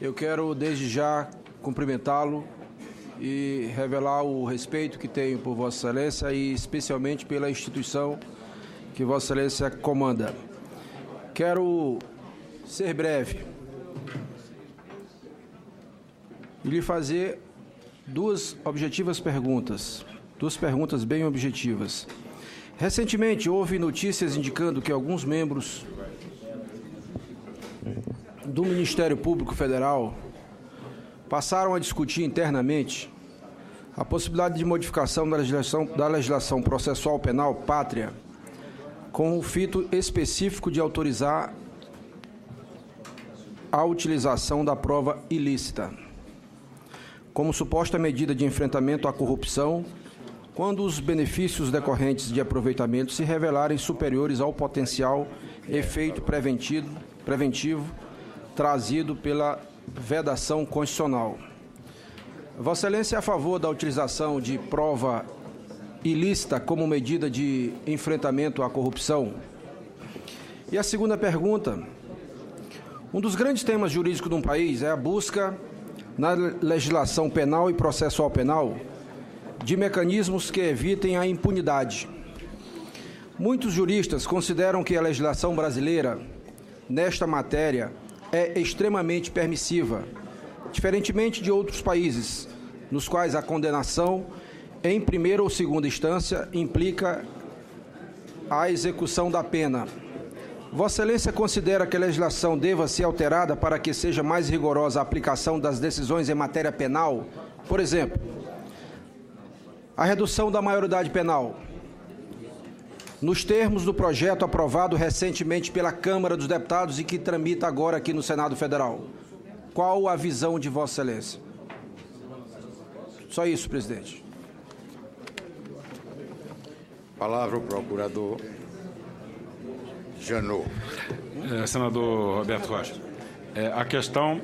Eu quero, desde já, cumprimentá-lo e revelar o respeito que tenho por Vossa Excelência e especialmente pela instituição que Vossa Excelência comanda. Quero ser breve e lhe fazer duas perguntas bem objetivas. Recentemente, houve notícias indicando que alguns membros do Ministério Público Federal passaram a discutir internamente a possibilidade de modificação da legislação processual penal pátria com o fito específico de autorizar a utilização da prova ilícita como suposta medida de enfrentamento à corrupção quando os benefícios decorrentes de aproveitamento se revelarem superiores ao potencial efeito preventivo trazido pela vedação constitucional. Vossa Excelência é a favor da utilização de prova ilícita como medida de enfrentamento à corrupção? E a segunda pergunta: um dos grandes temas jurídicos de um país é a busca na legislação penal e processual penal de mecanismos que evitem a impunidade. Muitos juristas consideram que a legislação brasileira, nesta matéria, é extremamente permissiva, diferentemente de outros países, nos quais a condenação, em primeira ou segunda instância, implica a execução da pena. Vossa Excelência considera que a legislação deva ser alterada para que seja mais rigorosa a aplicação das decisões em matéria penal? Por exemplo, a redução da maioridade penal, nos termos do projeto aprovado recentemente pela Câmara dos Deputados e que tramita agora aqui no Senado Federal. Qual a visão de Vossa Excelência? Só isso, presidente. Palavra ao procurador Janot. Senador Roberto Rocha, a questão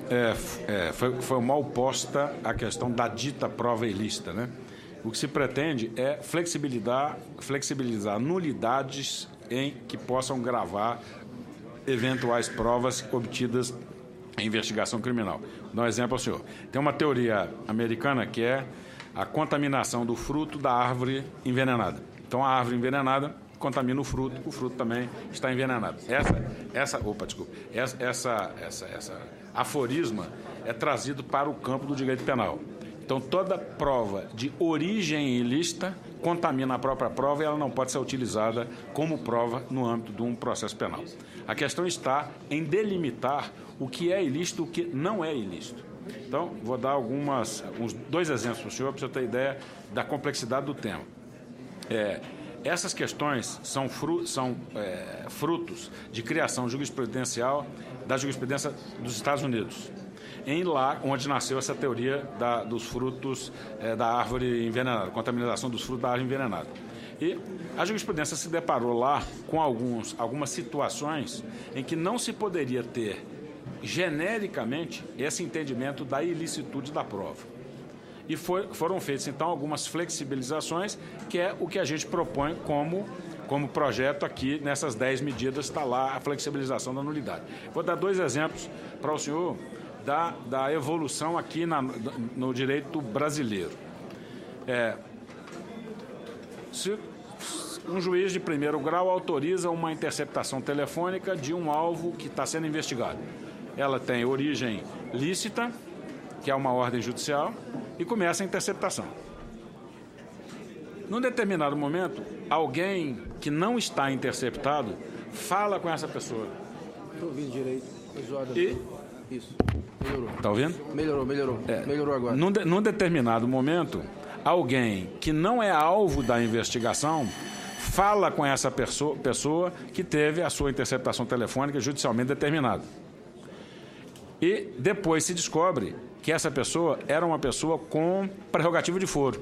foi mal posta a questão da dita prova ilícita, né? O que se pretende é flexibilizar nulidades em que possam gravar eventuais provas obtidas em investigação criminal. Vou dar um exemplo ao senhor. Tem uma teoria americana que é a contaminação do fruto da árvore envenenada. Então, a árvore envenenada contamina o fruto também está envenenado. Essa aforisma é trazido para o campo do direito penal. Então, toda prova de origem ilícita contamina a própria prova e ela não pode ser utilizada como prova no âmbito de um processo penal. A questão está em delimitar o que é ilícito e o que não é ilícito. Então, vou dar dois exemplos para o senhor ter ideia da complexidade do tema. Essas questões são frutos de criação jurisprudencial da jurisprudência dos Estados Unidos, em lá onde nasceu essa teoria dos frutos da árvore envenenada, contaminação dos frutos da árvore envenenada. E a jurisprudência se deparou lá com algumas situações em que não se poderia ter genericamente esse entendimento da ilicitude da prova. E foram feitas, então, algumas flexibilizações, que é o que a gente propõe como projeto aqui, nessas 10 medidas, está lá a flexibilização da nulidade. Vou dar dois exemplos para o senhor da evolução aqui no direito brasileiro. Se um juiz de primeiro grau autoriza uma interceptação telefônica de um alvo que está sendo investigado. Ela tem origem lícita, que é uma ordem judicial, e começa a interceptação. Num determinado momento, alguém que não está interceptado fala com essa pessoa. Estou ouvindo direito. Isso. Melhorou. Está ouvindo? Melhorou. Melhorou agora. Num determinado momento, alguém que não é alvo da investigação fala com essa pessoa que teve a sua interceptação telefônica judicialmente determinada. E depois se descobre que essa pessoa era uma pessoa com prerrogativa de foro.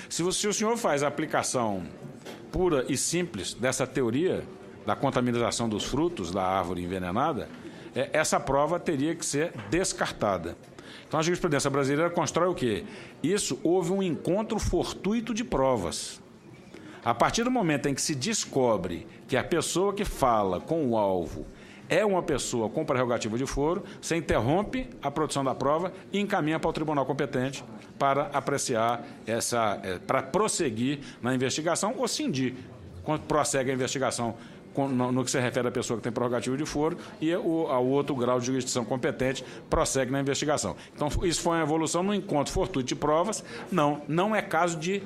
Se o senhor faz a aplicação pura e simples dessa teoria da contaminação dos frutos da árvore envenenada, essa prova teria que ser descartada. Então, a jurisprudência brasileira constrói o quê? Houve um encontro fortuito de provas. A partir do momento em que se descobre que a pessoa que fala com o alvo é uma pessoa com prerrogativa de foro, você interrompe a produção da prova e encaminha para o tribunal competente para apreciar para prosseguir na investigação ou cindir, quando prossegue a investigação no que se refere à pessoa que tem prerrogativa de foro e ao outro grau de jurisdição competente prossegue na investigação. Então, isso foi uma evolução no encontro fortuito de provas. Não é caso de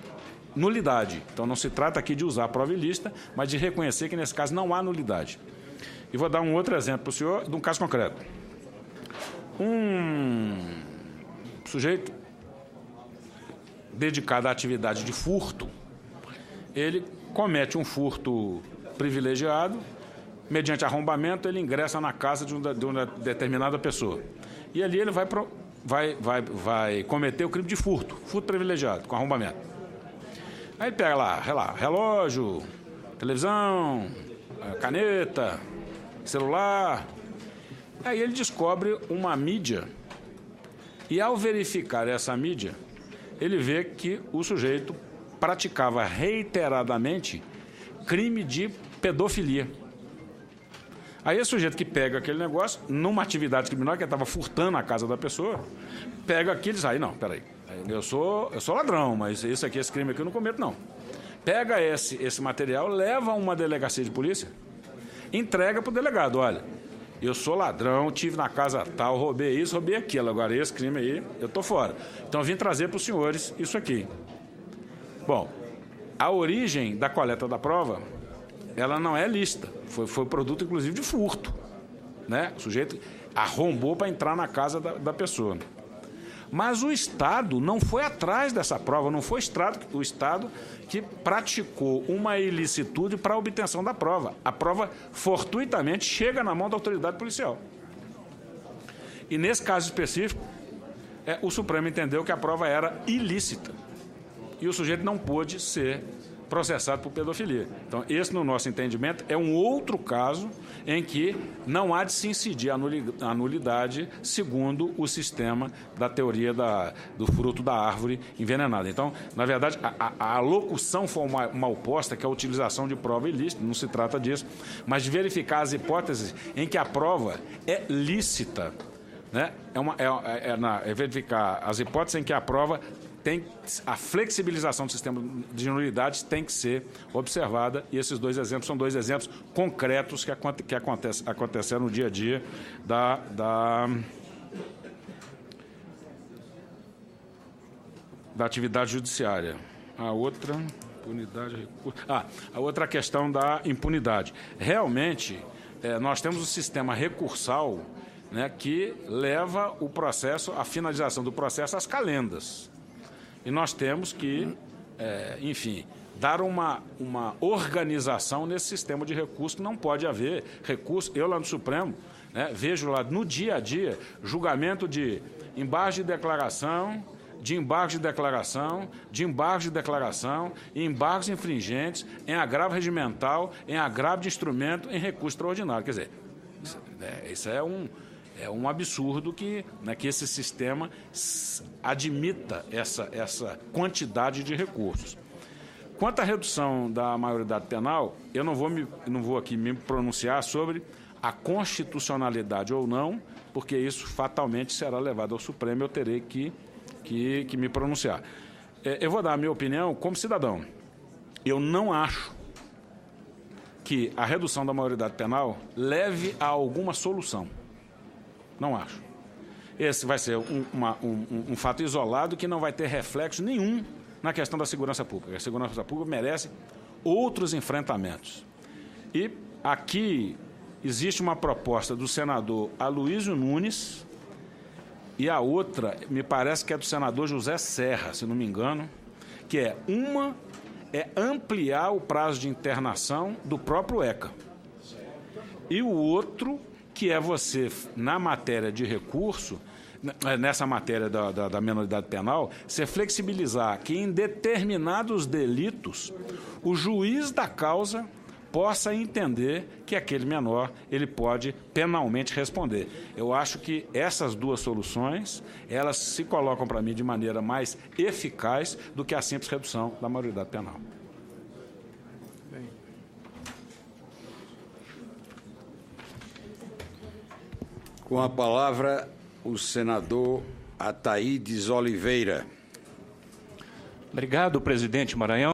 nulidade. Então, não se trata aqui de usar a prova ilícita, mas de reconhecer que, nesse caso, não há nulidade. E vou dar um outro exemplo para o senhor de um caso concreto. Um sujeito dedicado à atividade de furto, ele comete um furto privilegiado, mediante arrombamento, ele ingressa na casa de uma determinada pessoa. E ali ele vai cometer o crime de furto privilegiado, com arrombamento. Aí ele pega lá, relógio, televisão, caneta, celular. Aí ele descobre uma mídia e, ao verificar essa mídia, ele vê que o sujeito praticava reiteradamente crime de pedofilia. Aí esse sujeito que pega aquele negócio, numa atividade criminal, que ele estava furtando a casa da pessoa, pega aquilo e diz, aí não, peraí, eu sou ladrão, mas esse crime aqui eu não cometo, não. Pega esse material, leva a uma delegacia de polícia, entrega para o delegado, olha, eu sou ladrão, tive na casa tal, roubei isso, roubei aquilo, agora esse crime aí, eu estou fora. Então eu vim trazer para os senhores isso aqui. Bom, a origem da coleta da prova, ela não é lícita. Foi produto, inclusive, de furto, né? O sujeito arrombou para entrar na casa da pessoa. Mas o Estado não foi atrás dessa prova, não foi o Estado que praticou uma ilicitude para a obtenção da prova. A prova, fortuitamente, chega na mão da autoridade policial. E, nesse caso específico, o Supremo entendeu que a prova era ilícita. E o sujeito não pôde ser processado por pedofilia. Então, esse, no nosso entendimento, é um outro caso em que não há de se incidir a nulidade segundo o sistema da teoria do fruto da árvore envenenada. Então, na verdade, a locução foi uma oposta, que é a utilização de prova ilícita, não se trata disso, mas de verificar as hipóteses em que a prova é lícita, né? É verificar as hipóteses em que a prova a flexibilização do sistema de nulidades tem que ser observada, e esses dois exemplos são dois exemplos concretos que aconteceram no dia a dia da atividade judiciária. A outra, impunidade, a outra questão da impunidade. Realmente, nós temos o sistema recursal, né, que leva o processo, a finalização do processo às calendas. E nós temos que, enfim, dar uma organização nesse sistema de recurso, que não pode haver recurso. Eu, lá no Supremo, né, vejo lá no dia a dia julgamento de embargos de declaração, de embargos de declaração, de embargos de declaração, embargos infringentes, em agravo regimental, em agravo de instrumento, em recurso extraordinário. Quer dizer, isso é um absurdo que esse sistema admita essa quantidade de recursos. Quanto à redução da maioridade penal, eu não vou aqui me pronunciar sobre a constitucionalidade ou não, porque isso fatalmente será levado ao Supremo, eu terei que me pronunciar. Eu vou dar a minha opinião como cidadão. Eu não acho que a redução da maioridade penal leve a alguma solução. Não acho. Esse vai ser um fato isolado que não vai ter reflexo nenhum na questão da segurança pública. A segurança pública merece outros enfrentamentos. E aqui existe uma proposta do senador Aloysio Nunes e a outra, me parece que é do senador José Serra, se não me engano, que é ampliar o prazo de internação do próprio ECA. E o outro, que é você, na matéria de recurso, nessa matéria da minoridade penal, você flexibilizar que em determinados delitos o juiz da causa possa entender que aquele menor ele pode penalmente responder. Eu acho que essas duas soluções, elas se colocam para mim de maneira mais eficaz do que a simples redução da maioridade penal. Com a palavra, o senador Ataídes Oliveira. Obrigado, presidente Maranhão.